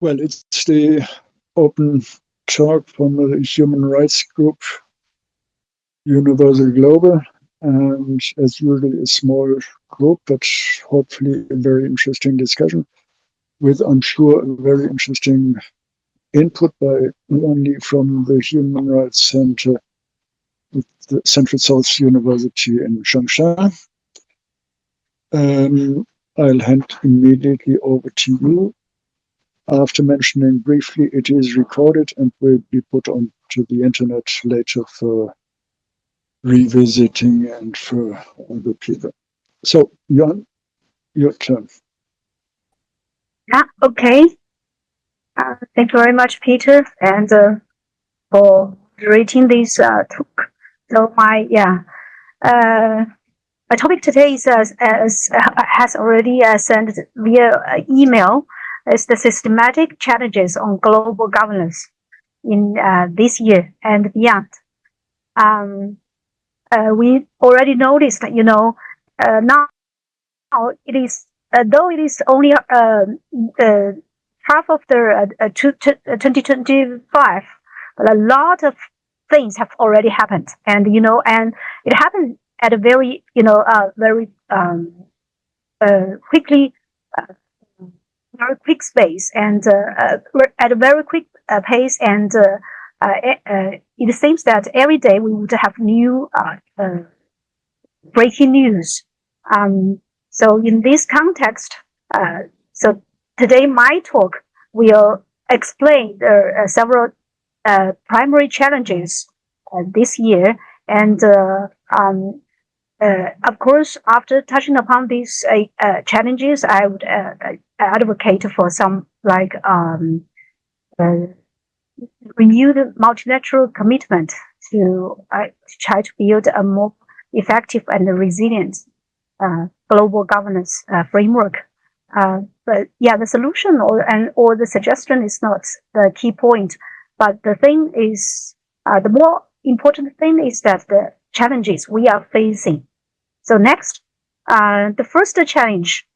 Well, it's the open talk from the human rights group, Universal Global, and as usual, a small group, but hopefully a very interesting discussion with, I'm sure, a very interesting input by not only from the Human Rights Center at the Central South University in Changsha. I'll hand immediately over to you. After mentioning briefly, it is recorded and will be put onto the internet later for revisiting and for other people. So, Juan, your turn. Yeah, okay. Thank you very much, Peter, and for reading this talk. So my topic today is has already sent via email. Is the systematic challenges on global governance in this year and beyond. We already noticed that now it is though it is only half of the 2025, but a lot of things have already happened, and it happened at a very very quickly. Very quick space and at a very quick pace, and it seems that every day we would have new breaking news. So in this context, so today my talk will explain the several primary challenges this year, and of course, after touching upon these challenges, I would advocate for some renewed multilateral commitment to try to build a more effective and resilient global governance framework. But yeah, the solution or the suggestion is not the key point. But the thing is, the more important thing is that the challenges we are facing. So next, the first challenge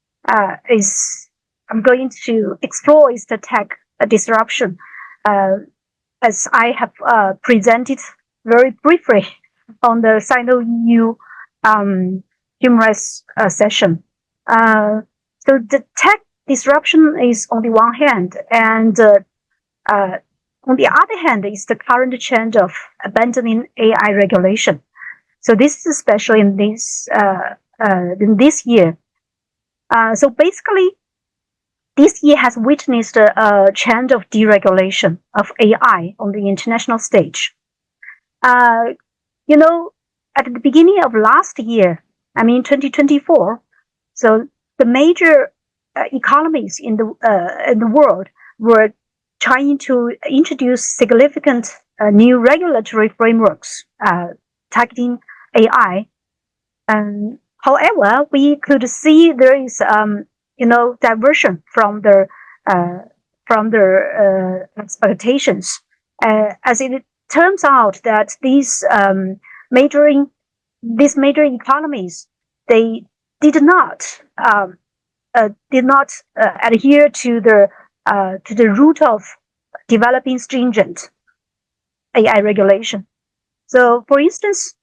is I'm going to explore is the tech disruption, as I have presented very briefly on the Sino-EU human rights session. So the tech disruption is on the one hand, and on the other hand is the current trend of abandoning AI regulation. So this is especially in this year. So basically, this year has witnessed a trend of deregulation of AI on the international stage. At the beginning of last year, 2024, so the major economies in the world were trying to introduce significant new regulatory frameworks targeting AI. However, we could see there is diversion from the expectations, as it turns out that these major economies, they did not adhere to the route of developing stringent AI regulation. So, for instance,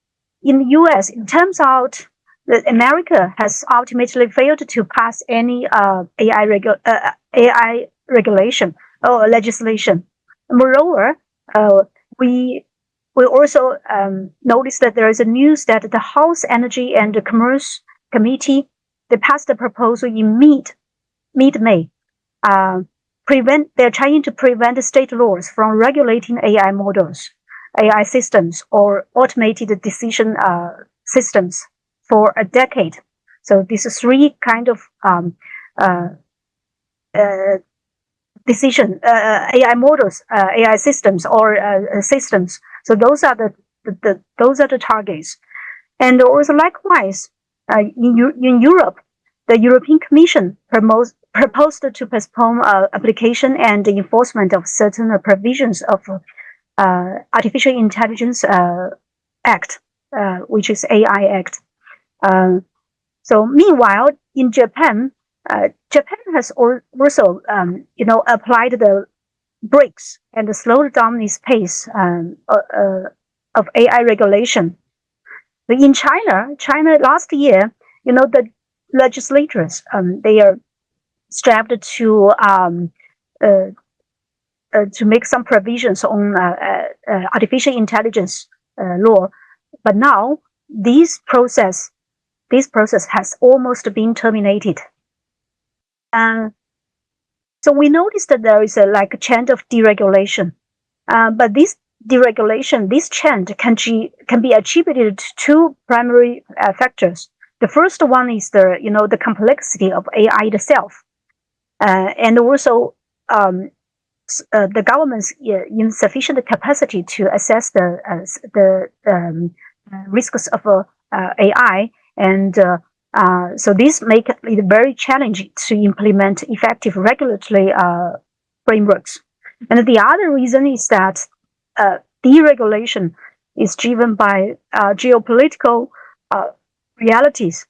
in the U.S., it turns out that America has ultimately failed to pass any AI regulation or legislation. Moreover, we also noticed that there is a news that the House Energy and Commerce Committee, they passed a proposal in mid-May. They're trying to prevent state laws from regulating AI models, AI systems, or automated decision systems for a decade. So these are three kind of decision AI models, AI systems, or systems. So those are the targets. And also likewise, in Europe, the European Commission proposed to postpone application and enforcement of certain provisions of Artificial Intelligence Act, which is AI Act. So meanwhile, in Japan, Japan has also, applied the brakes and slowed down its pace of AI regulation. But in China last year, the legislators they are strapped to make some provisions on artificial intelligence law, but now this process has almost been terminated. So we noticed that there is a trend of deregulation, but this deregulation, this trend can be attributed to two primary factors. The first one is the complexity of AI itself, and also the government's insufficient capacity to assess the risks of AI, and so this makes it very challenging to implement effective regulatory frameworks. And the other reason is that deregulation is driven by geopolitical realities.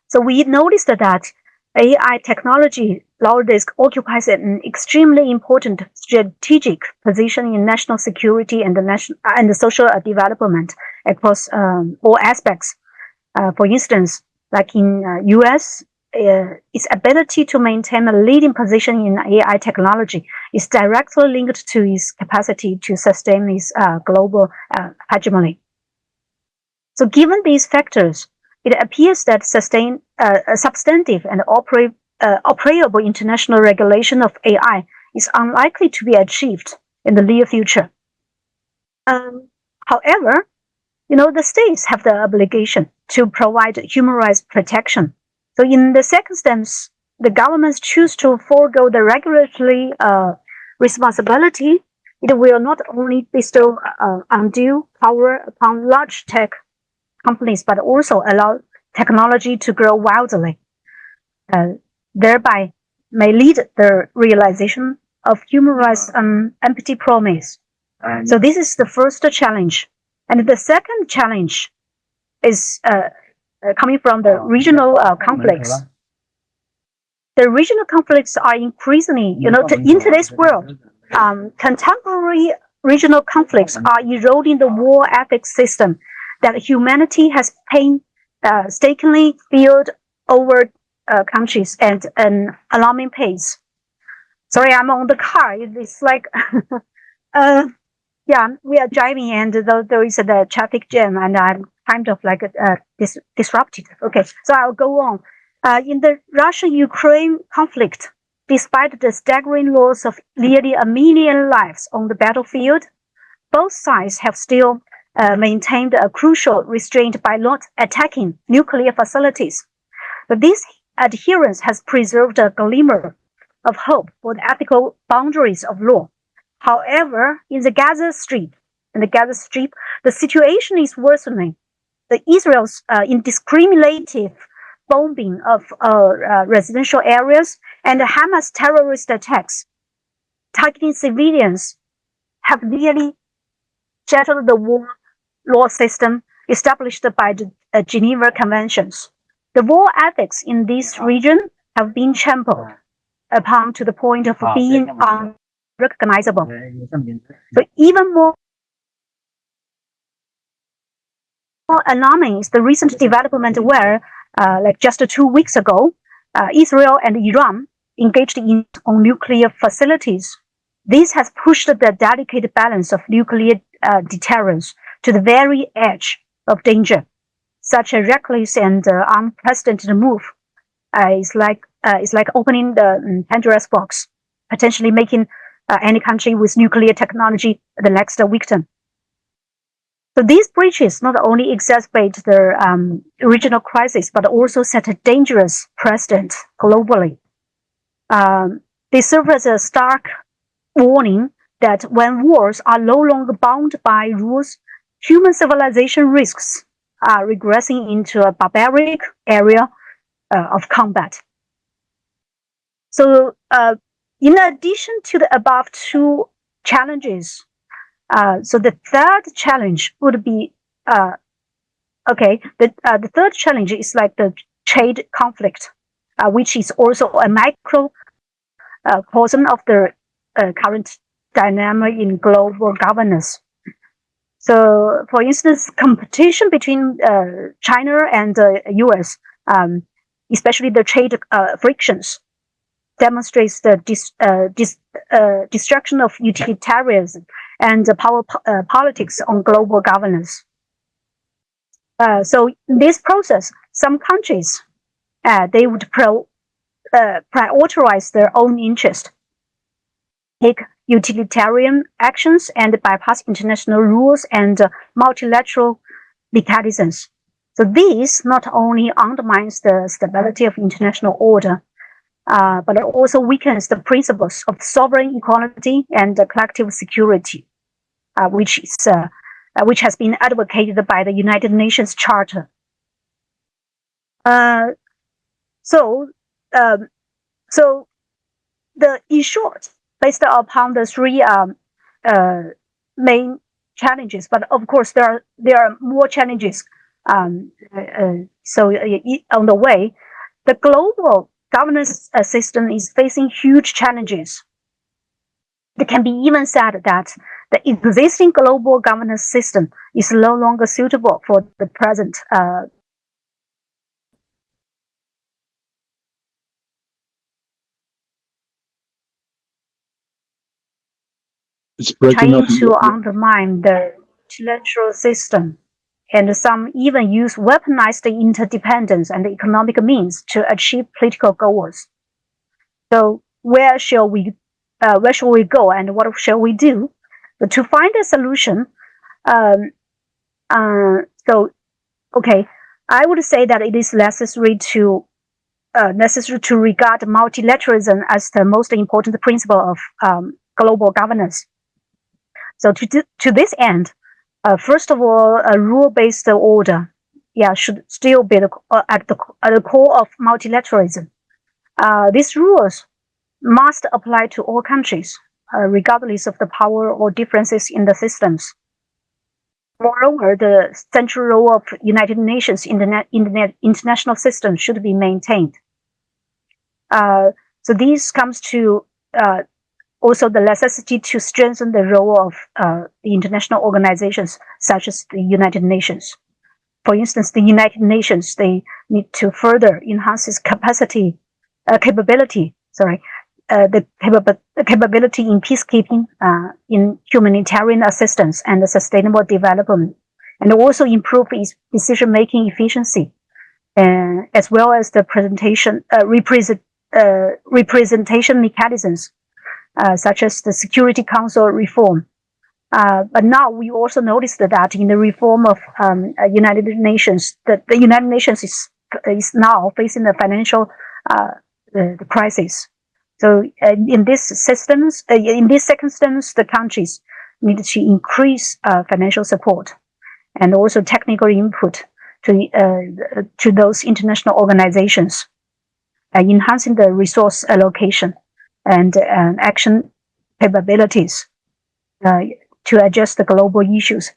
So we noticed that AI technology nowadays occupies an extremely important strategic position in national security and the social development across all aspects. For instance, like in US, its ability to maintain a leading position in AI technology is directly linked to its capacity to sustain its global hegemony. So given these factors, it appears that substantive and operable international regulation of AI is unlikely to be achieved in the near future. However, the states have the obligation to provide human rights protection. So in the circumstance, the governments choose to forego the regulatory responsibility, it will not only bestow undue power upon large tech companies, but also allow technology to grow wildly, thereby may lead the realization of human rights empty promise. So this is the first challenge. And the second challenge is coming from the regional conflicts. The regional conflicts are increasingly, in today's world, contemporary regional conflicts are eroding the war ethics system that humanity has painstakingly built over countries at an alarming pace. Sorry, I'm on the car. It's like, we are driving and there is the traffic jam and I'm kind of like disrupted. Okay, so I'll go on. In the Russia-Ukraine conflict, despite the staggering loss of nearly 1 million lives on the battlefield, both sides have still maintained a crucial restraint by not attacking nuclear facilities. But this adherence has preserved a glimmer of hope for the ethical boundaries of law. However, in the Gaza Strip, the situation is worsening. Israel's indiscriminate bombing of residential areas and Hamas terrorist attacks targeting civilians have nearly shattered the war law system established by the Geneva Conventions. The war ethics in this region have been trampled upon to the point of being unrecognizable. So even more alarming is the recent development where, just 2 weeks ago, Israel and Iran engaged on nuclear facilities. This has pushed the delicate balance of nuclear deterrence to the very edge of danger. Such a reckless and unprecedented move is like opening the Pandora's box, potentially making any country with nuclear technology the next victim. So these breaches not only exacerbate the regional crisis, but also set a dangerous precedent globally. They serve as a stark warning that when wars are no longer bound by rules, human civilization risks regressing into a barbaric area of combat. So in addition to the above two challenges, so the third challenge would be, the third challenge is like the trade conflict. which is also a microcosm of the current dynamic in global governance. So, for instance, competition between China and the US, especially the trade frictions, demonstrates the destruction of utilitarianism and power politics on global governance. So, in this process, some countries they would prioritize their own interest, take utilitarian actions, and bypass international rules and multilateral mechanisms. So this not only undermines the stability of international order, but it also weakens the principles of sovereign equality and collective security, which has been advocated by the United Nations Charter. So in short, based upon the three main challenges, but of course there are more challenges. On the way, the global governance system is facing huge challenges. It can be even said that the existing global governance system is no longer suitable for the present. It's breaking trying up. to undermine the multilateral system, and some even use weaponized interdependence and economic means to achieve political goals. So where shall we go, and what shall we do? But to find a solution, I would say that it is necessary to regard multilateralism as the most important principle of global governance. So to this end, first of all, a rule-based order, should still be at the core of multilateralism. These rules must apply to all countries, regardless of the power or differences in the systems. Moreover, the central role of United Nations in the international system should be maintained. So this comes to also the necessity to strengthen the role of the international organizations such as the United Nations. For instance, the United Nations, they need to further enhance its capability in peacekeeping, in humanitarian assistance and sustainable development, and also improve its decision-making efficiency, as well as the representation mechanisms, such as the Security Council reform. But now we also noticed that in the reform of United Nations, that the United Nations is now facing the financial the crisis. So in these circumstances, the countries need to increase financial support and also technical input to those international organizations, enhancing the resource allocation and action capabilities to address the global issues.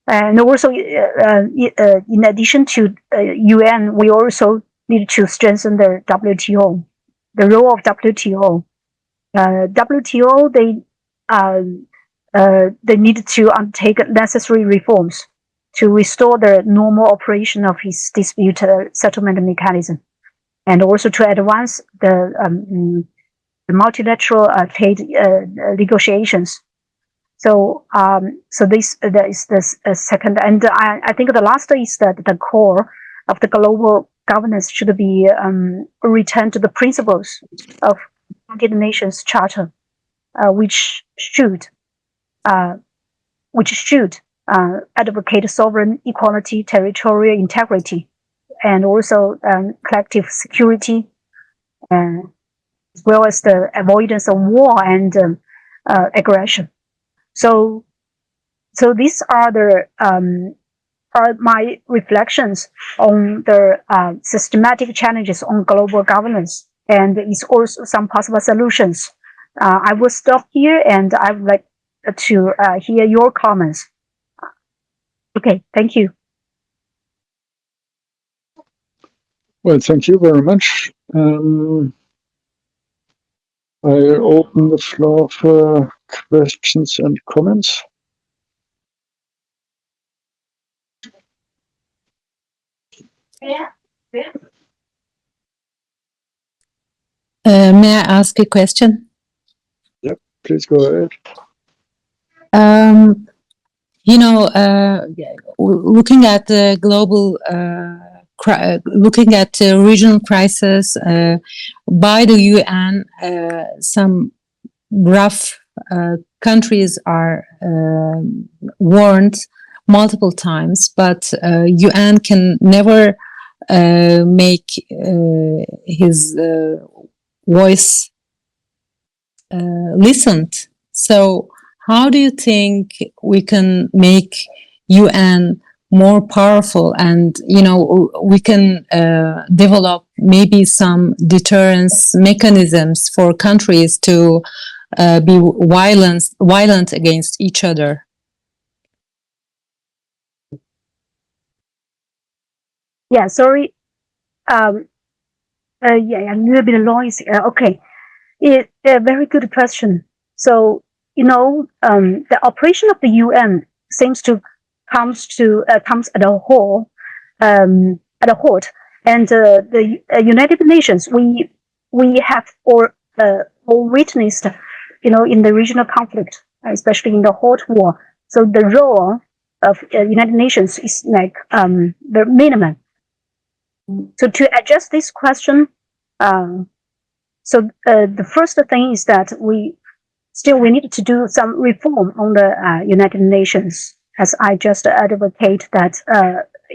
And also, in addition to UN, we also need to strengthen the WTO, the role of WTO. WTO, they need to undertake necessary reforms to restore the normal operation of its dispute settlement mechanism, and also to advance the multilateral trade negotiations. So this is the second, and I think the last is that the core of the global governance should be returned to the principles of United Nations Charter, which should advocate sovereign equality, territorial integrity, and also collective security, as well as the avoidance of war and aggression. So these are my reflections on the systematic challenges on global governance, and it's also some possible solutions. I will stop here, and I would like to hear your comments. Okay, thank you. Well, thank you very much. I open the floor for questions and comments. May I ask a question? Yep, please go ahead. Looking at the global, looking at regional crisis by the UN, some rough countries are warned multiple times, but UN can never make his voice listened. So how do you think we can make UN more powerful, and we can develop maybe some deterrence mechanisms for countries to be violent against each other? Yeah, sorry. Yeah, a little bit noisy. Okay. It's a very good question. So, the operation of the UN seems to comes at a whole, and the United Nations we have all witnessed, in the regional conflict, especially in the hot war. So the role of United Nations is like the minimum. So to address this question, the first thing is that we need to do some reform on the United Nations, as I just advocate that,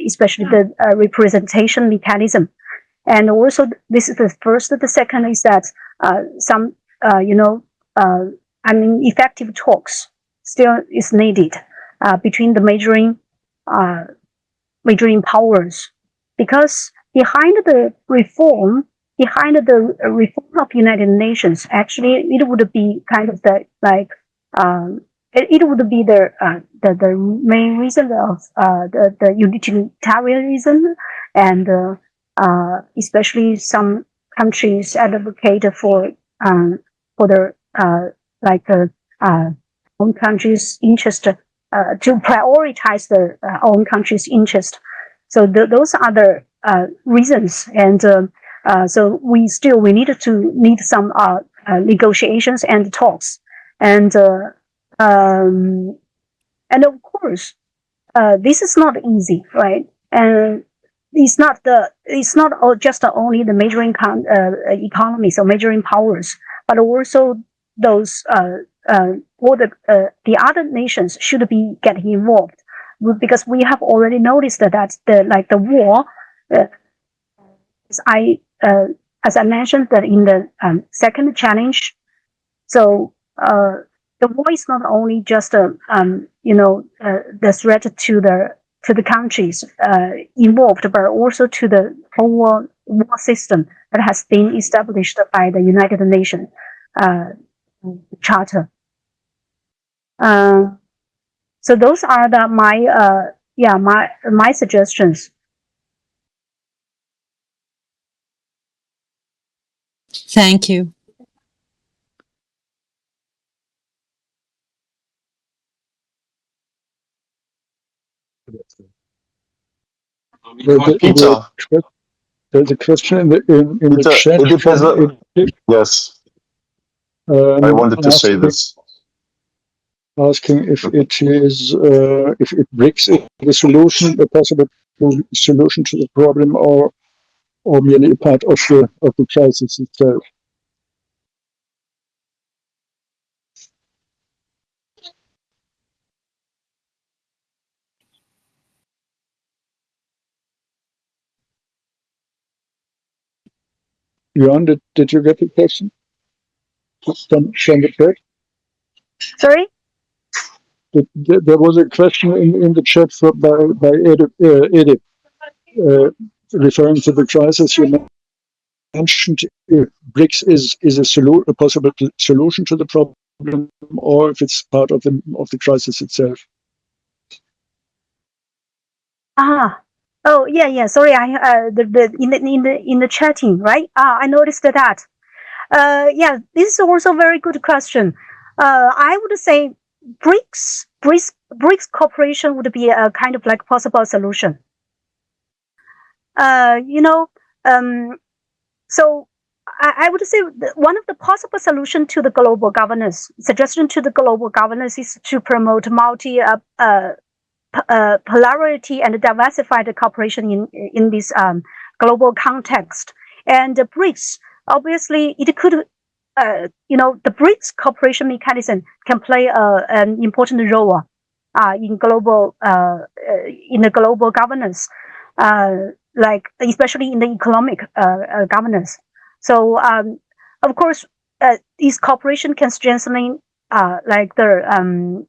especially the representation mechanism. And also, this is the first. The second is that some, effective talks still is needed between the majoring powers, because behind the reform of United Nations, actually, it would be kind of it would be the main reason of the utilitarianism, and especially some countries advocate for their own country's interest, to prioritize their own country's interest. So those are the reasons, and so we need some negotiations and talks, and of course, this is not easy, right? And it's not just only the majoring economies or majoring powers, but also those all the other nations should be getting involved, because we have already noticed that the war, as I mentioned that in the second challenge. So the war is not only just the threat to the countries involved, but also to the whole war system that has been established by the United Nations Charter. So those are my suggestions. Thank you. There's a question in the chat. Yes. I wanted to say this. Asking if it is if it brings the solution, a possible solution to the problem, or merely a part of the crisis itself. Juan, did you get the question from the chat? Sorry? There was a question in the chat by Edith, referring to the crisis. You mentioned if BRICS is a possible solution to the problem, or if it's part of the crisis itself. Oh yeah. Sorry, I in the chatting, right? I noticed that. Yeah, this is also a very good question. I would say BRICS cooperation would be a kind of like possible solution. You know, so I would say one of the possible solution to the global governance suggestion to the global governance is to promote polarity and diversified cooperation in this global context. And the BRICS, obviously, it could, the BRICS cooperation mechanism can play an important role in the global governance, like especially in the economic governance. So, of course, this cooperation can strengthen like the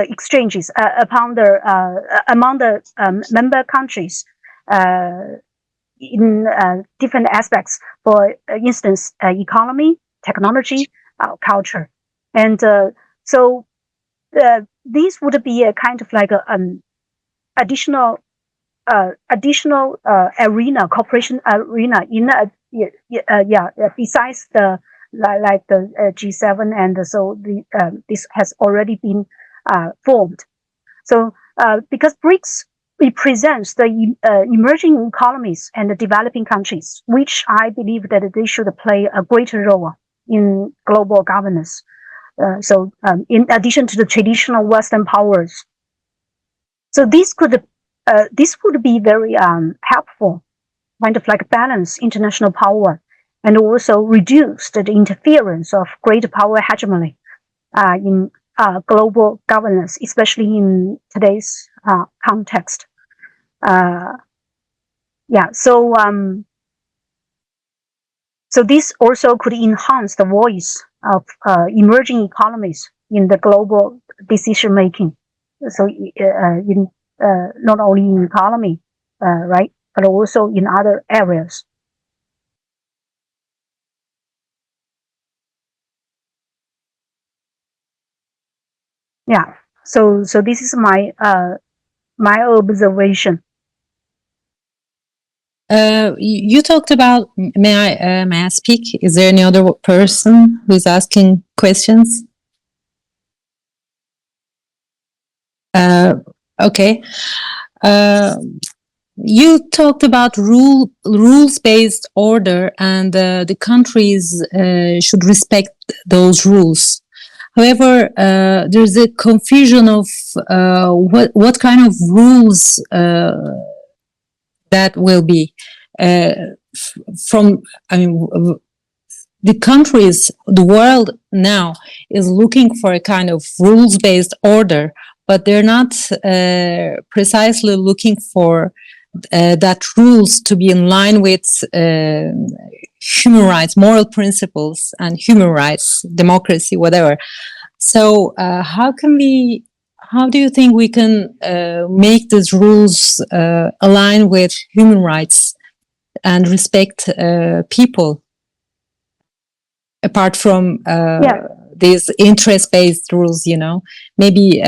exchanges among the member countries in different aspects. For instance, economy, technology, culture, and so this would be a kind of like an additional arena, cooperation arena in besides the like the G7, and so this has already been formed. So because BRICS represents the emerging economies and the developing countries, which I believe that they should play a greater role in global governance. So in addition to the traditional Western powers, so this would be very helpful, kind of like balance international power and also reduce the interference of great power hegemony in global governance, especially in today's context. So this also could enhance the voice of emerging economies in the global decision making. So in not only in economy, right, but also in other areas. Yeah. So this is my my observation. You talked about. May I speak? Is there any other person who's asking questions? Okay. You talked about rules-based order, and the countries should respect those rules. However, there's a confusion of what kind of rules that will be from. I mean, the countries, the world now is looking for a kind of rules-based order, but they're not precisely looking for that rules to be in line with human rights, moral principles, and human rights, democracy, whatever. So, how do you think we can make these rules align with human rights and respect people, apart from these interest-based rules? Maybe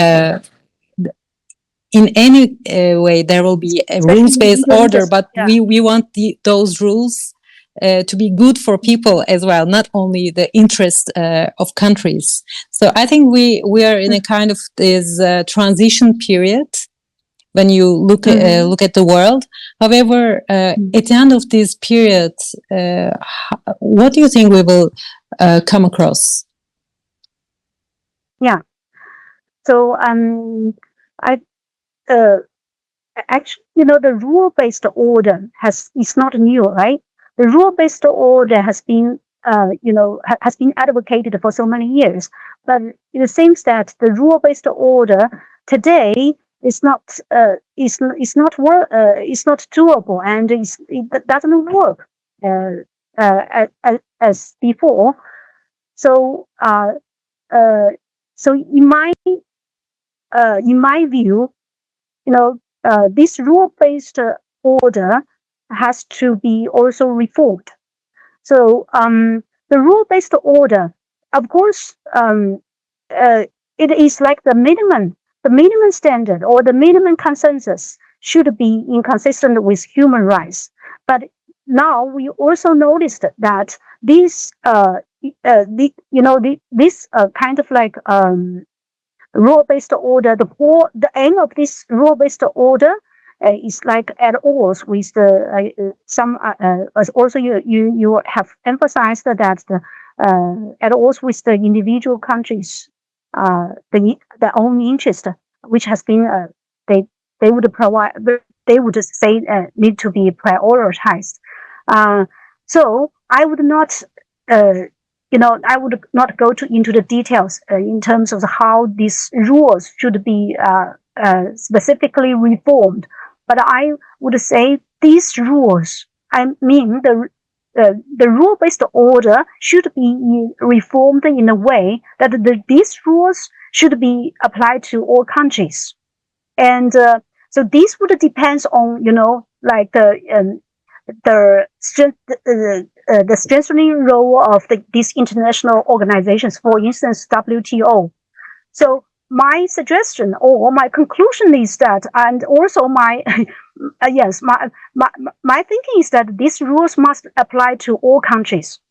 in any way there will be a rules-based order, but we want those rules to be good for people as well, not only the interest of countries. So I think we are in a kind of this transition period when you look at the world. However, at the end of this period, what do you think we will come across? Yeah. So actually, the rule-based order is not new, right? The rule-based order has been, has been advocated for so many years, but it seems that the rule-based order today is not doable, and it doesn't work as before. So, so in my view, this rule-based order has to be also reformed. So the rule-based order, of course, it is like the minimum standard or the minimum consensus should be inconsistent with human rights. But now we also noticed that this, this kind of like rule-based order, the aim of this rule-based order is like at odds with the also you have emphasized that at odds with the individual countries their own interest, which has been they would say need to be prioritized. So I would not I would not go into the details in terms of how these rules should be specifically reformed. But I would say these rules, I mean the rule-based order should be reformed in a way that these rules should be applied to all countries. And so this would depend on, like the strengthening role of these international organizations, for instance, WTO. So my suggestion or my conclusion is that, and also my yes, my thinking is that these rules must apply to all countries.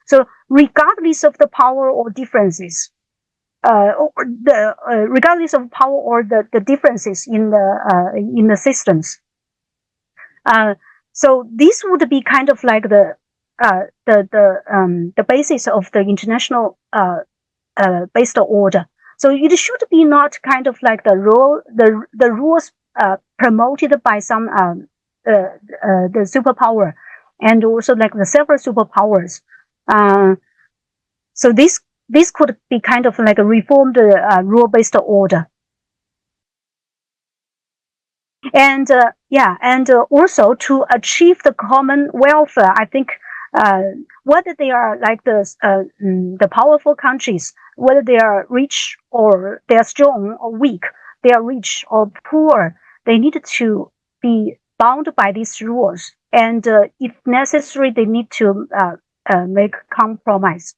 So regardless of the power or differences, regardless of power or the differences in the systems. So this would be kind of like the basis of the international based order. So it should be not kind of like the rules promoted by some the superpower, and also like the several superpowers. So this could be kind of like a reformed rule-based order. And also to achieve the common welfare, I think whether they are like the powerful countries, whether they are rich or they are strong or weak, they are rich or poor, they need to be bound by these rules, and if necessary, they need to make compromise.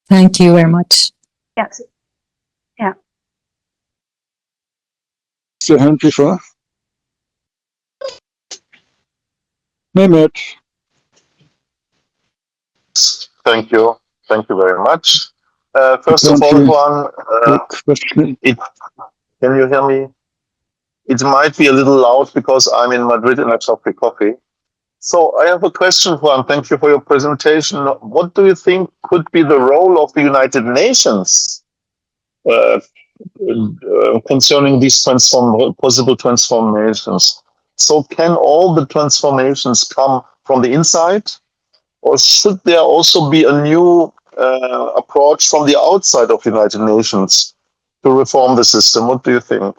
Thank you very much. Yes. Yeah. The hand before. Mehmet. Thank you. Thank you very much. First of all, Juan, can you hear me? It might be a little loud because I'm in Madrid and I have coffee. So I have a question, Juan. Thank you for your presentation. What do you think could be the role of the United Nations concerning these possible transformations? So can all the transformations come from the inside, or should there also be a new approach from the outside of the United Nations to reform the system? What do you think?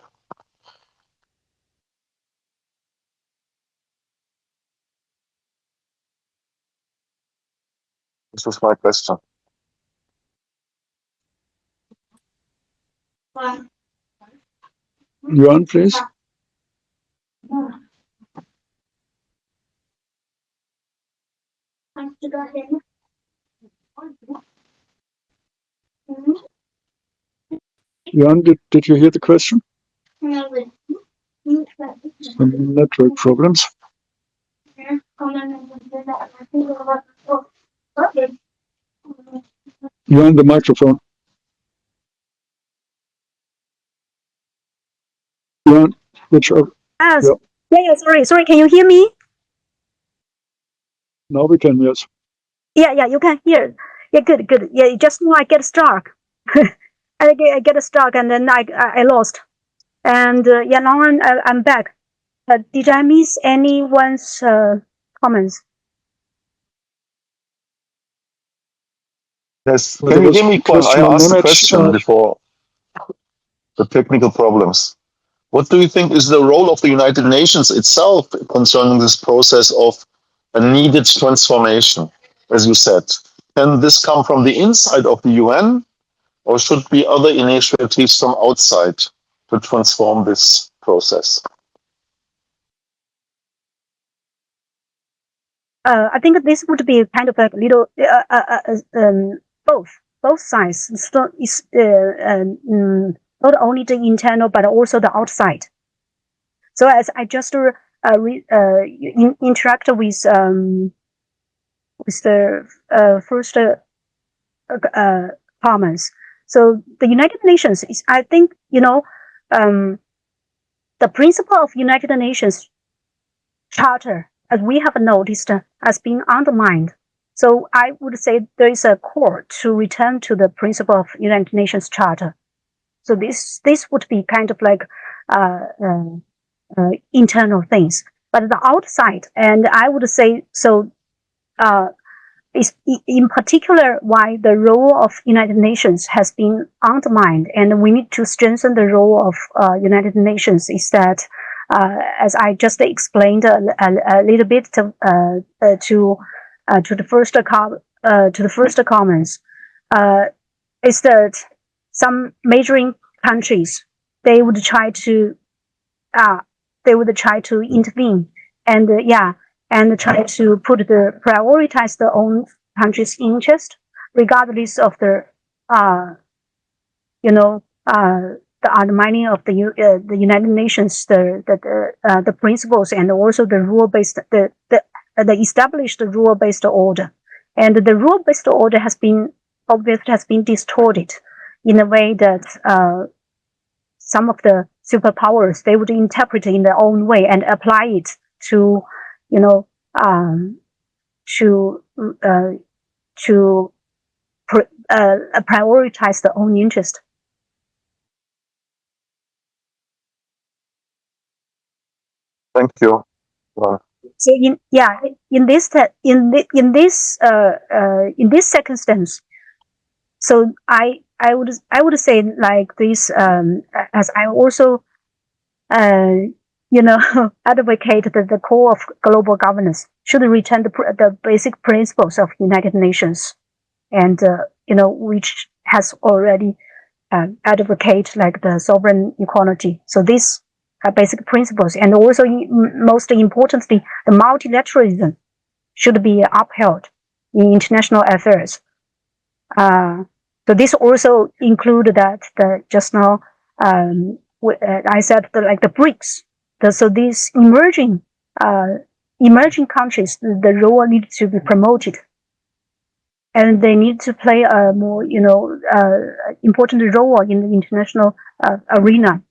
This was my question. Juan, please. Juan, did you hear the question? Some network problems. You're on the microphone. Juan, which are, yeah, sorry, can you hear me? Now we can, yes. Yeah, you can hear. Yeah, good. Yeah, just now I get stuck. I get stuck, and then I lost. And yeah, now I'm back. Did I miss anyone's comments? Yes. Can you hear me, Juan? I asked a question before the technical problems. What do you think is the role of the United Nations itself concerning this process of a needed transformation, as you said? Can this come from the inside of the UN, or should be other initiatives from outside to transform this process? I think this would be kind of a little both sides. So not only the internal but also the outside. So as I just interact with the first comments. So the United Nations is, I think, the principle of United Nations Charter, as we have noticed, has been undermined. So I would say there is a call to return to the principle of United Nations Charter. So this would be kind of like internal things, but the outside, and I would say so. Is in particular why the role of United Nations has been undermined, and we need to strengthen the role of United Nations. Is that, as I just explained a little bit to the first comments, is that some majoring countries they would try to intervene and and try to prioritize their own country's interest, regardless of the undermining of the United Nations, the principles, and also the rule-based, the established rule-based order. And the rule-based order has been distorted in a way that some of the superpowers, they would interpret it in their own way and apply it to prioritize their own interest. Thank you. So in this circumstance, so I would say like this, as I also advocate that the core of global governance should return the basic principles of United Nations, and which has already advocate like the sovereign equality. So these are basic principles, and also most importantly, the multilateralism should be upheld in international affairs. So this also include that just now I said like the BRICS. So these emerging countries, the role needs to be promoted, and they need to play a more important role in the international arena.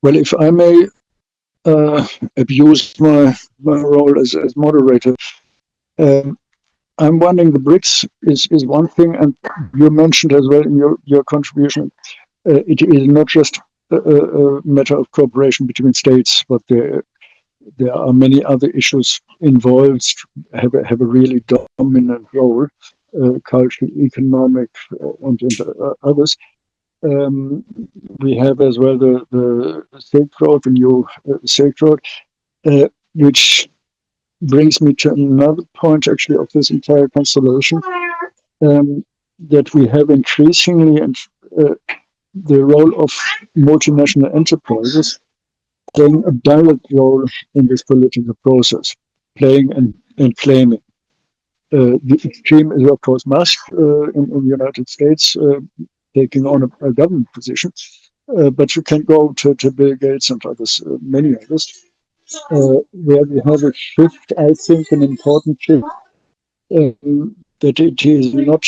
Well, if I may abuse my role as moderator, I'm wondering, the BRICS is one thing, and you mentioned as well in your contribution, it is not just a matter of cooperation between states, but there are many other issues involved, have a really dominant role, cultural, economic, and others. We have as well the Silk Road, the new Silk Road, which brings me to another point actually of this entire constellation, that we have increasingly the role of multinational enterprises playing a direct role in this political process, playing and claiming. The extreme is of course Musk in the United States, taking on a government position, but you can go to Bill Gates and others, many others, where we have a shift, I think an important shift, that it is not,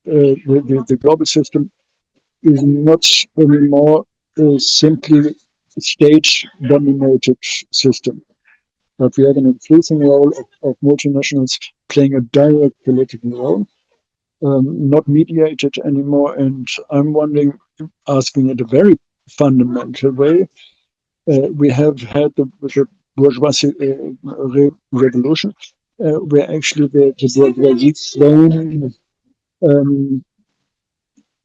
the global system is not anymore simply a state-dominated system, but we have an increasing role of multinationals playing a direct political role, not mediated anymore. And I'm wondering, asking it a very fundamental way, we have had the bourgeoisie revolution, where actually the bourgeoisie claim,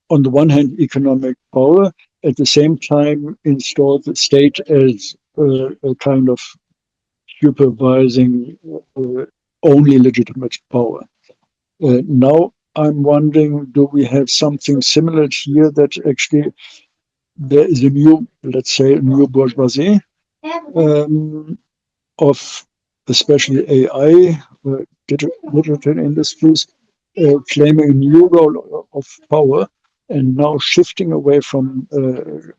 on the one hand, economic power, at the same time installed the state as a kind of supervising only legitimate power. Now I'm wondering, do we have something similar here, that actually there is a new, let's say, a new bourgeoisie of especially AI, digital industries, claiming a new role of power and now shifting away from the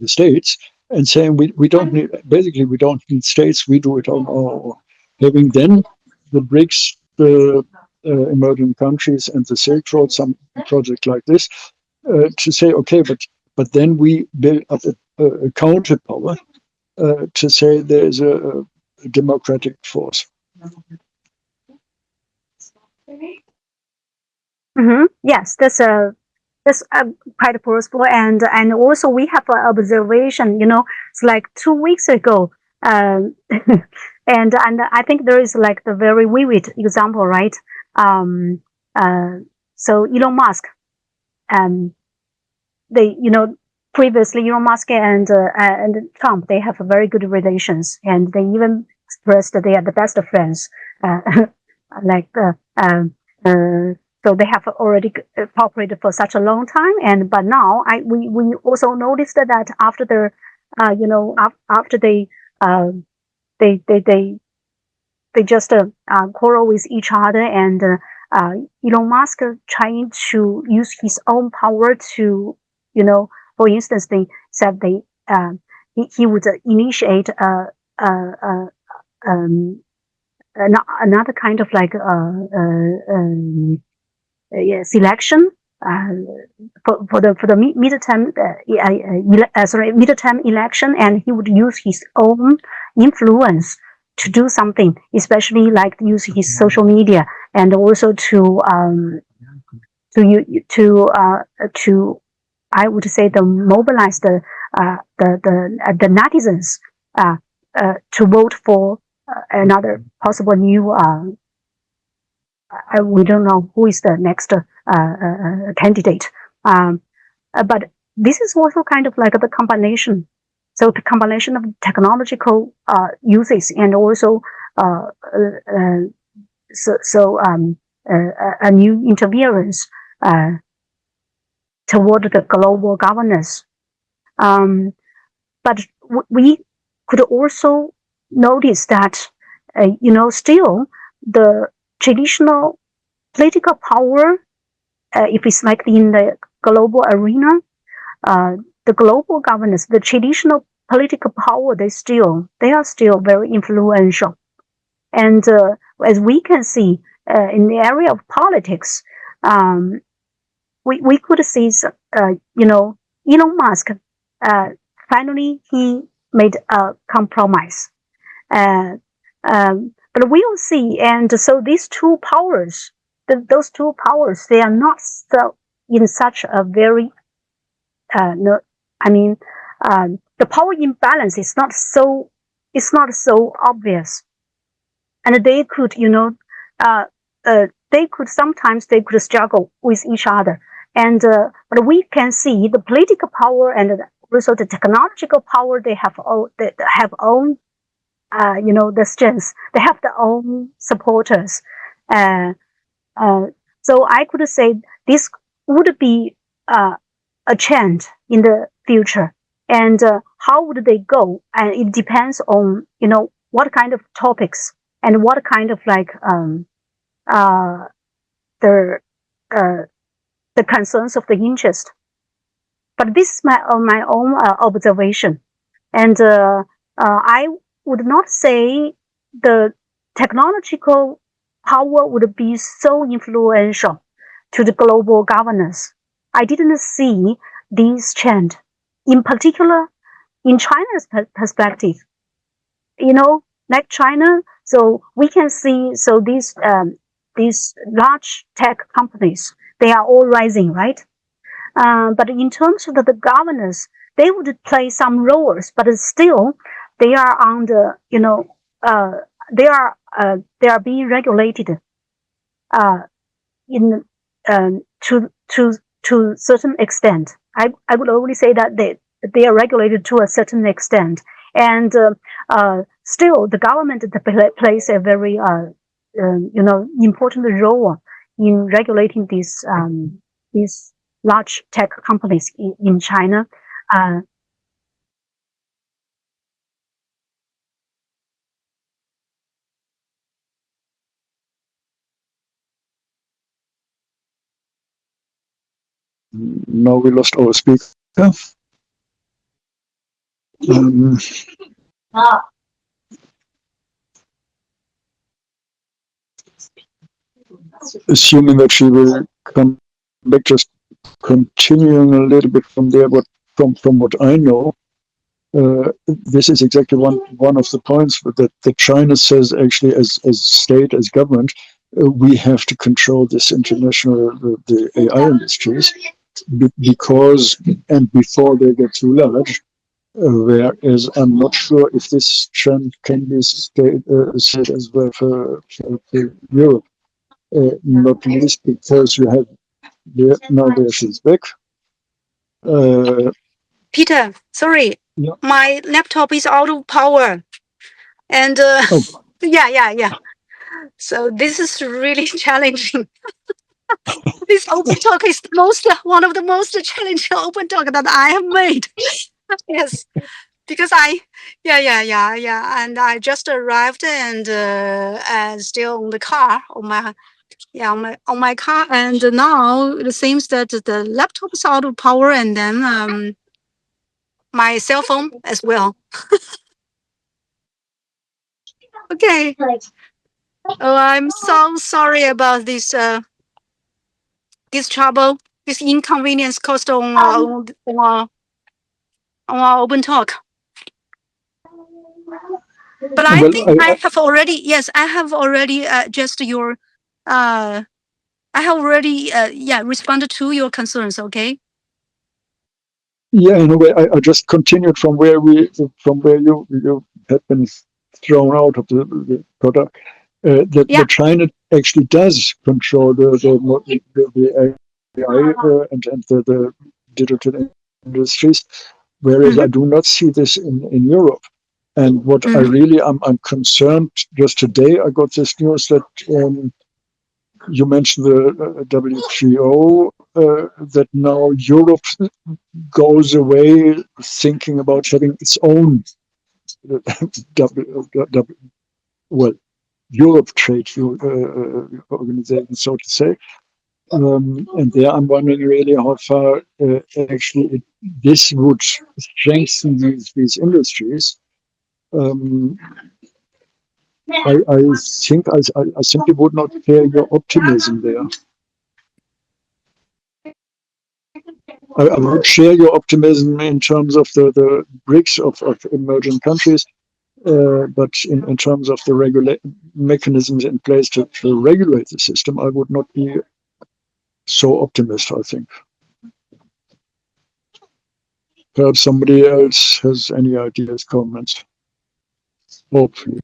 states and saying we don't need, basically we don't need states, we do it on our own. Having then the BRICS, emerging countries and the Silk Road, some project like this, to say, okay, but then we build up a counter power to say there's a democratic force. Yes, that's quite possible, and also we have an observation. It's like 2 weeks ago, and I think there is like the very vivid example, right? So Elon Musk, they previously Elon Musk and Trump, they have very good relations, and they even expressed that they are the best of friends. So they have already cooperated for such a long time, but now we also noticed that after after they just quarrel with each other, and Elon Musk trying to use his own power to, for instance, they said he would initiate another kind of like selection for the midterm election, and he would use his own influence to do something, especially like use his social media, and also to I would say mobilize the netizens to vote for another possible new. We don't know who is the next candidate, but this is also kind of like the combination. So the combination of technological uses and also a new interference toward the global governance. But we could also notice that still the traditional political power, if it's like in the global arena, the global governance, the traditional political power, they are still very influential. And as we can see in the area of politics, we could see, Elon Musk, finally he made a compromise. But we will see, and so these two powers, those two powers, they are not so in such a very, the power imbalance is not so obvious, and they could, sometimes they could struggle with each other, and but we can see the political power and also the technological power, they have own. The strengths, they have their own supporters. So I could say this would be a trend in the future. And how would they go? And it depends on, what kind of topics and what kind of like the concerns of the interest. But this is my own observation. And I would not say the technological power would be so influential to the global governance. I didn't see this trend, in particular in China's perspective. Like China, so we can see, so these large tech companies, they are all rising, right? But in terms of the governance, they would play some roles, but still they are on the, they are being regulated in to certain extent. I would only say that they are regulated to a certain extent, and still the government plays a very important role in regulating these large tech companies in China. Now we lost our speaker. Assuming that she will come back, just continuing a little bit from there, but from what I know, this is exactly one of the points that China says actually as state, as government, we have to control this international, the AI industries, because, and before they get too large, whereas I'm not sure if this trend can be said as well for Europe, not least because you have, now there she's back. Peter, sorry, Yeah. my laptop is out of power. And Oh. yeah. So this is really challenging. This open talk is one of the most challenging open talk that I have made. Yes, because and I just arrived and still on the car on my car, and now it seems that the laptop is out of power, and then my cell phone as well. Okay. Oh, I'm so sorry about this this trouble, this inconvenience caused on our open talk. But I think I have already, yes, I have already just your, I have already, responded to your concerns. Okay. Yeah, in a way, I just continued from where you had been thrown out of the product. That China actually does control the AI and the digital industries, whereas I do not see this in Europe. And what I really I'm concerned. Just today, I got this news that you mentioned the WTO, that now Europe goes away thinking about having its own Europe trade organization, so to say. And there I'm wondering really how far actually this would strengthen these industries. I think I simply would not share your optimism there. I would share your optimism in terms of the BRICS of emerging countries, but in terms of the mechanisms in place to regulate the system, I would not be so optimistic, I think. Perhaps somebody else has any ideas, comments. Hopefully.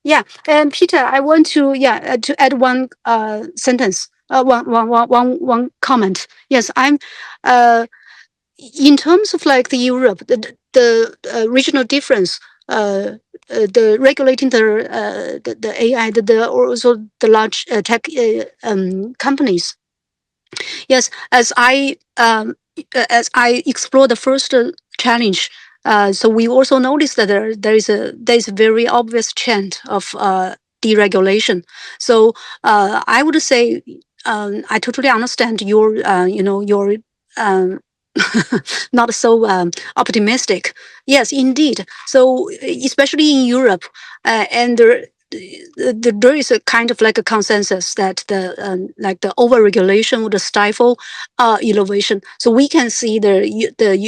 Yeah, and Peter, I want to to add one sentence, one comment. Yes, I'm in terms of like the Europe, the regional difference, the regulating the AI, also the large tech companies. Yes, as I explore the first challenge, so we also noticed that there is a very obvious trend of deregulation. So I would say I totally understand your your not so optimistic. Yes, indeed. So especially in Europe, and there is a kind of like a consensus that the overregulation would stifle innovation. So we can see the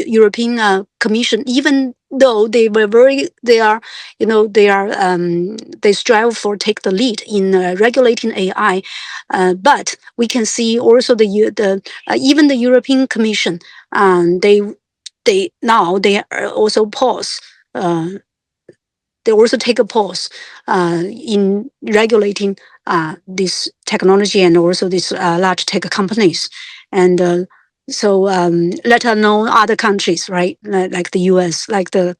European Commission, even though they strive for take the lead in regulating AI, but we can see also even the European Commission, they also pause. They also take a pause in regulating this technology and also these large tech companies, and so let alone other countries, right? Like the U.S., like the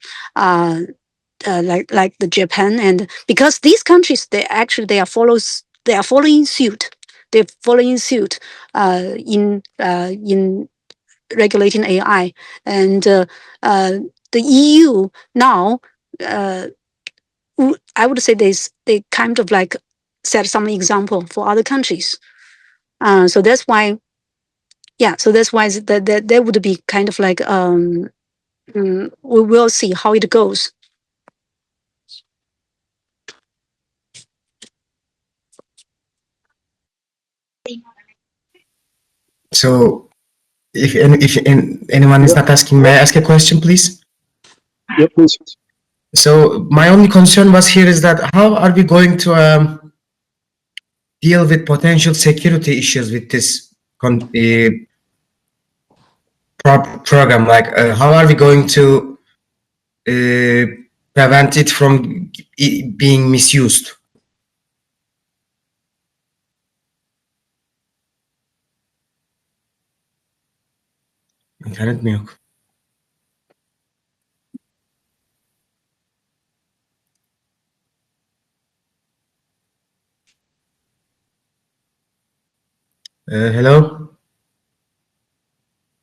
like the Japan, and because these countries they are following suit. They're following suit in regulating AI, and the EU now I would say they kind of like set some example for other countries. So that's why, so that's why that would be kind of like we will see how it goes. So, if anyone is not asking, may I ask a question, please? Yeah, please. So my only concern was here is that how are we going to deal with potential security issues with this program? Like, how are we going to prevent it from being misused? İnternet mi yok? Hello?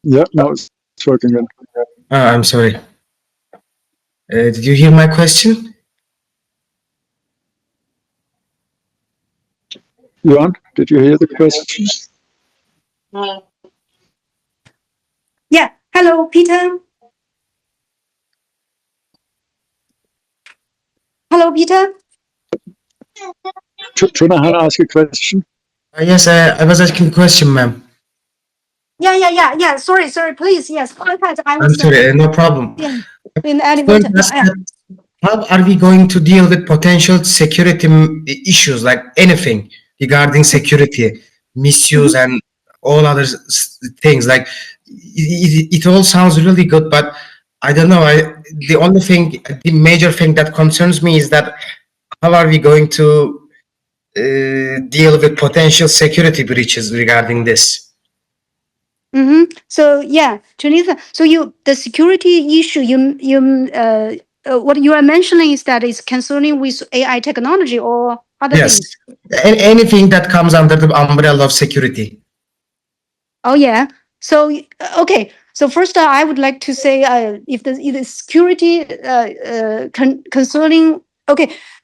Yeah, now it's working again. I'm sorry. Did you hear my question? Juan, did you hear the question? Yeah. Hello, Peter. Hello, Peter. Tuna, ask a question? Yes, I was asking a question, ma'am. Yeah. Sorry. Please, yes. Go ahead. I'm sorry, no problem. Yeah. In the elevator. How are we going to deal with potential security issues, like anything regarding security, misuse, and all other things? Like it all sounds really good, but I don't know. The major thing that concerns me is that how are we going to deal with potential security breaches regarding this? So yeah, Tunisia. So the security issue what you are mentioning is that it's concerning with AI technology or other things. Anything that comes under the umbrella of security. Oh yeah. So okay. So first, I would like to say, if the security concerning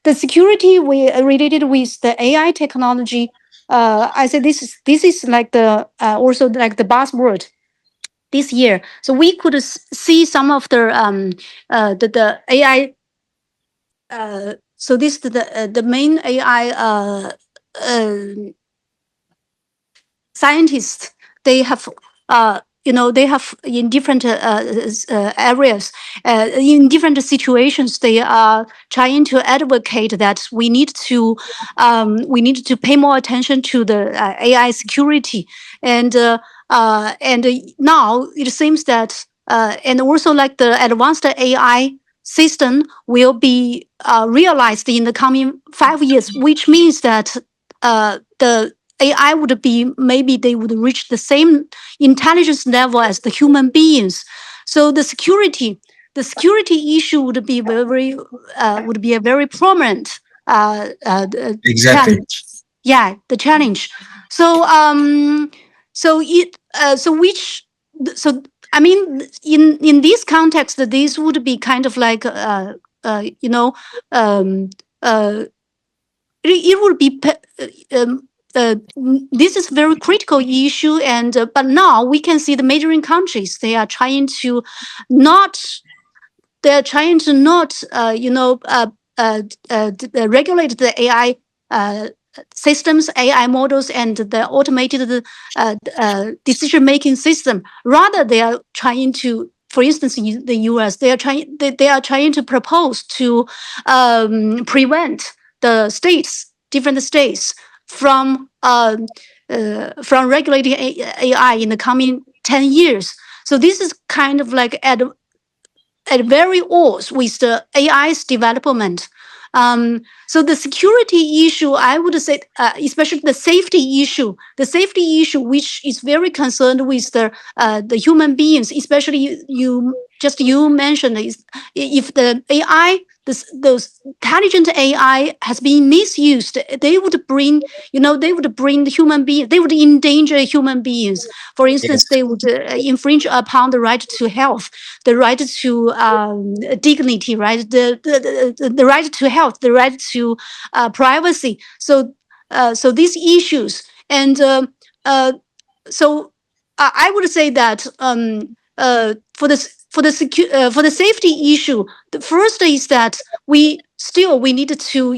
the security related with the AI technology, I say this is like the also like the buzzword this year. So we could see some of the AI. So this the main AI scientists, they have they have in different areas, in different situations, they are trying to advocate that we need to pay more attention to the AI security, and now it seems that and also like the advanced AI system will be realized in the coming 5 years, which means that the AI would be, maybe they would reach the same intelligence level as the human beings. So the security issue would be a very prominent challenge. Yeah, the challenge. So I mean, in this context, this would be kind of like it would be this is very critical issue, and but now we can see the majoring countries, they are trying to not regulate the AI systems, AI models, and the automated decision-making system. Rather, they are trying to, for instance, in the US, they are trying to propose to prevent the different states from regulating AI in the coming 10 years. So this is kind of like at very odds with the AI's development. So the security issue, I would say, especially the safety issue, which is very concerned with the human beings, especially you mentioned, is if the AI, those intelligent AI has been misused, they would bring, they would bring the human being, they would endanger human beings. For instance, they would infringe upon the right to health, the right to dignity, right? The right to health, the right to privacy. So these issues, and so I would say that for the safety issue, the first is that we need to,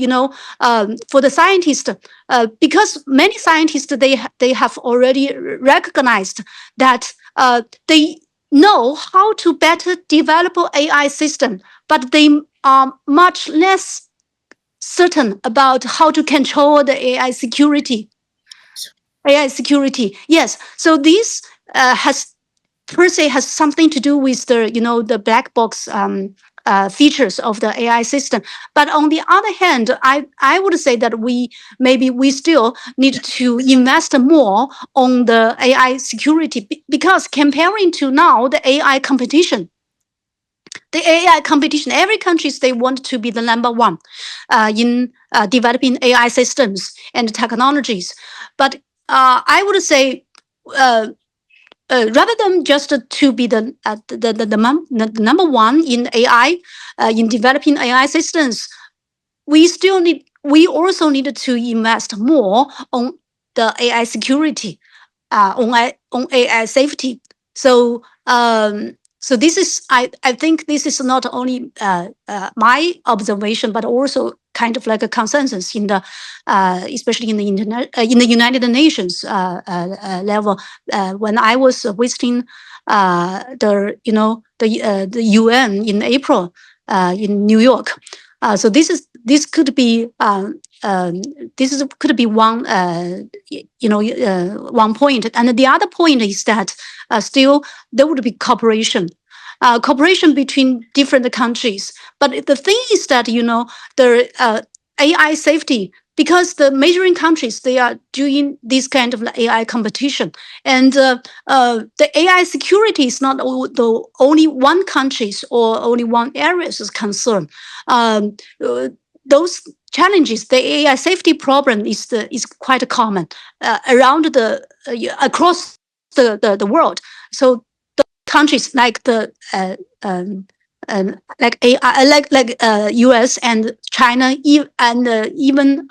for the scientists, because many scientists, they have already recognized that they know how to better develop AI system, but they are much less certain about how to control the AI security. Yes. So this has per se has something to do with the black box features of the AI system. But on the other hand, I would say that we still need to invest more on the AI security, because comparing to now the AI competition, every countries, they want to be the number one in developing AI systems and technologies. But I would say, rather than just to be the number one in AI, in developing AI systems, we also need to invest more on the AI security, on AI safety. So so this is, I think this is not only my observation, but also kind of like a consensus in the especially in the in the United Nations level. When I was visiting the UN in April in New York, so this could be could be one one point, and the other point is that still there would be cooperation between different countries. But the thing is that the AI safety, because the measuring countries, they are doing this kind of AI competition, and the AI security is not the only one country's or only one area's concern. Those challenges, the AI safety problem is quite common around across the world. So the countries like the US and China, and even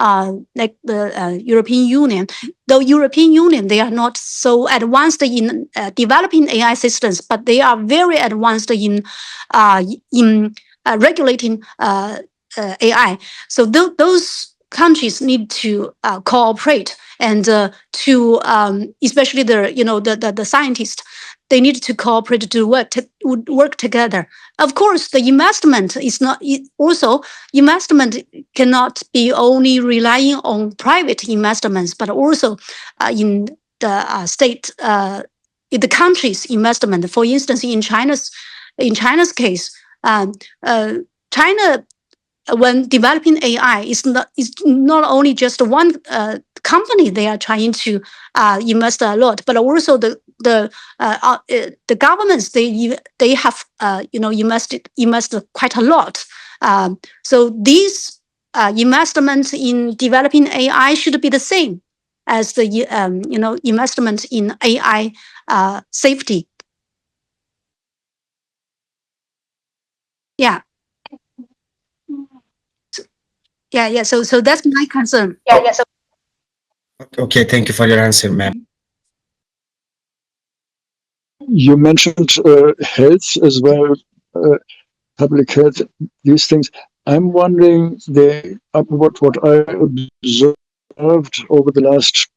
like the European Union. Though European Union, they are not so advanced in developing AI systems, but they are very advanced in regulating AI. So those countries need to cooperate, and to especially the scientists, they need to cooperate to work together. Of course, the investment is not also investment cannot be only relying on private investments, but also in the state, in the country's investment. For instance, in China's case, China, when developing AI, is not only just one company they are trying to invest a lot, but also the governments, they have invested quite a lot. So these investments in developing AI should be the same as the investment in AI safety. Yeah. Yeah. So that's my concern. Yeah. So. Okay, thank you for your answer, ma'am. You mentioned health as well, public health, these things. I'm wondering, what I observed over the last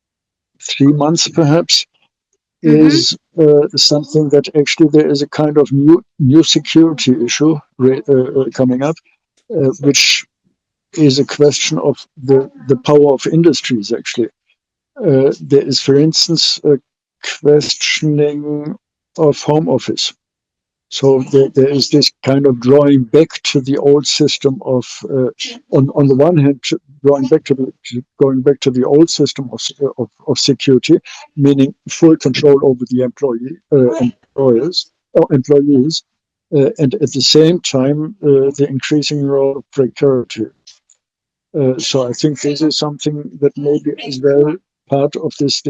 3 months, perhaps, is something that actually there is a kind of new security issue coming up, which is a question of the power of industries, actually. There is, for instance, a questioning of home office. So there is this kind of drawing back to the old system of, on the one hand, going back to the old system of security, meaning full control over the employees, and at the same time, the increasing role of precarity. So I think this is something that maybe as well part of this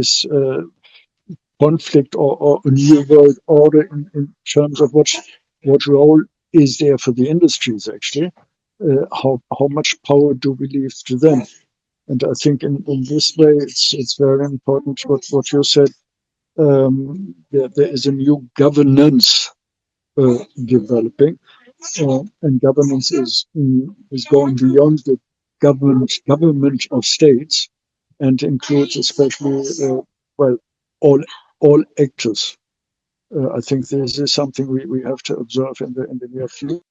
conflict or a new world order in terms of what role is there for the industries actually. How much power do we leave to them? And I think in this way it's very important what you said. There is a new governance developing, and governance is going beyond the government of states and includes especially well all actors. I think this is something we have to observe in the near future,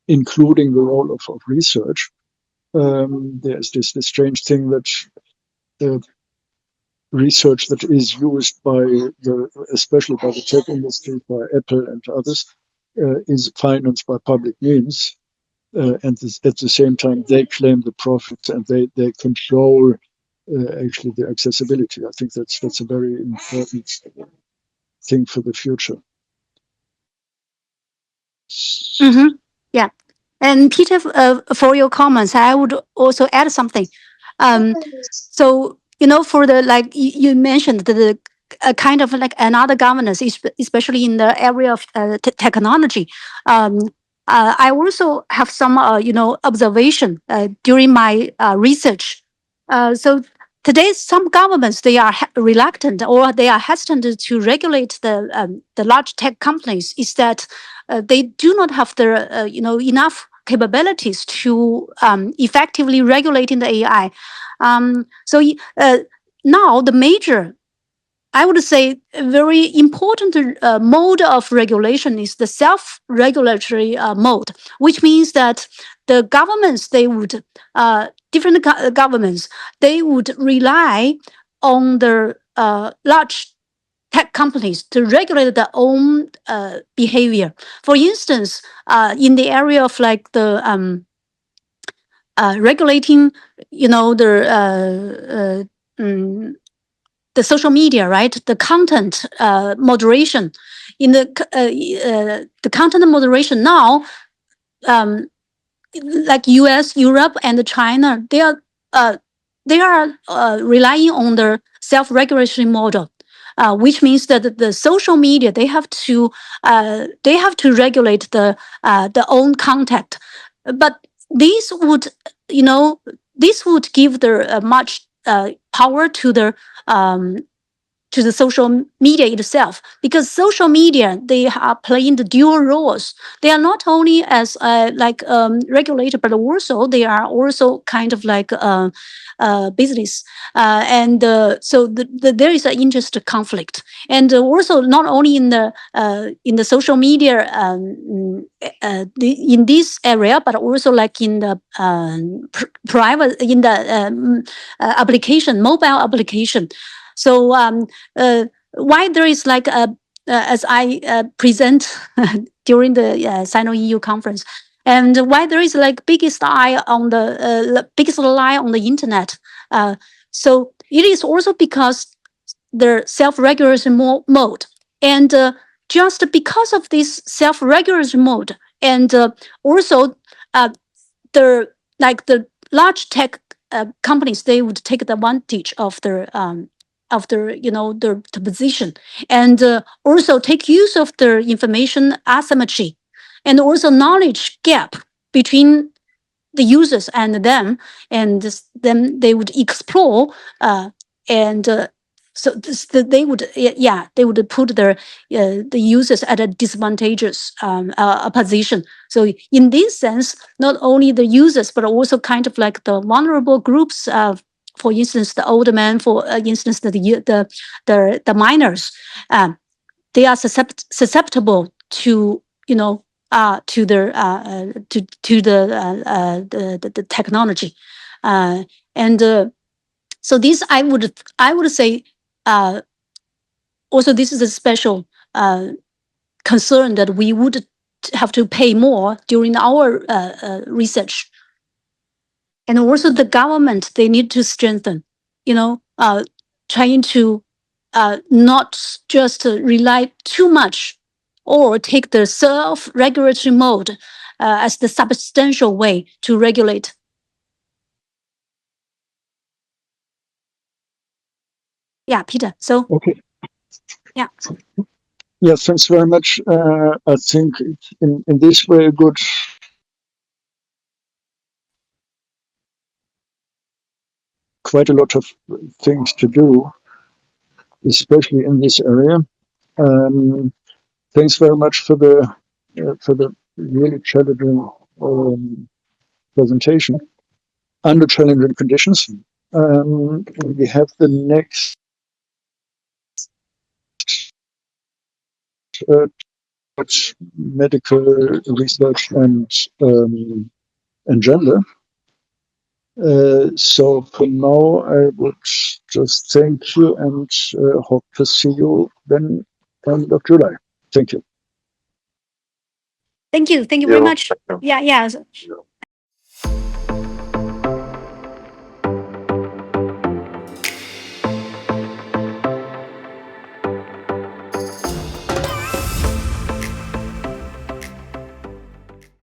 including the role of research. There's this strange thing that research that is used by especially by the tech industry, by Apple and others, is financed by public means, and at the same time they claim the profits and they control actually the accessibility. I think that's a very important thing for the future. Mm-hmm. Yeah. And Peter, for your comments, I would also add something. So, for the, like you mentioned, the kind of like another governance, especially in the area of technology. I also have some, observation during my research. So today, some governments, they are reluctant or they are hesitant to regulate the large tech companies. Is that they do not have the enough capabilities to effectively regulating the AI. So now the major, I would say, a very important mode of regulation is the self-regulatory mode, which means that the governments, they would, different governments, they would rely on the large tech companies to regulate their own behavior. For instance, in the area of like the regulating, the social media, right? The content moderation. In the content moderation now, like US, Europe, and China, they are relying on the self-regulatory model. Which means that the social media, they have to regulate the own content, but this would give the much power to the social media itself, because social media, they are playing the dual roles. They are not only as regulator, but also they are also kind of like business, and so there is an interest conflict, and also not only in the social media in this area, but also like in the private, in the application, mobile application. So why there is like as I present during the Sino-EU conference, and why there is like biggest lie on the internet. So it is also because the self-regulatory mode, and just because of this self-regulatory mode, and also the large tech companies, they would take advantage of the position, and also take use of the information asymmetry, and also knowledge gap between the users and them, and then they would explore and so they would they would put the users at a disadvantageous position. So in this sense, not only the users, but also kind of like the vulnerable groups, for instance, the older men, for instance, the minors, they are susceptible to to the technology, and so this I would say also this is a special concern that we would have to pay more during our research. And also the government, they need to strengthen, trying to not just rely too much or take the self-regulatory mode as the substantial way to regulate. Yeah, Peter. So, okay. yeah. Yes, thanks very much. I think in this way, good. Quite a lot of things to do, especially in this area. Thanks very much for the really challenging presentation under challenging conditions. We have the next medical research and gender. So for now, I would just thank you and hope to see you then end of July. Thank you. Thank you. Thank you very much. Yeah, yeah.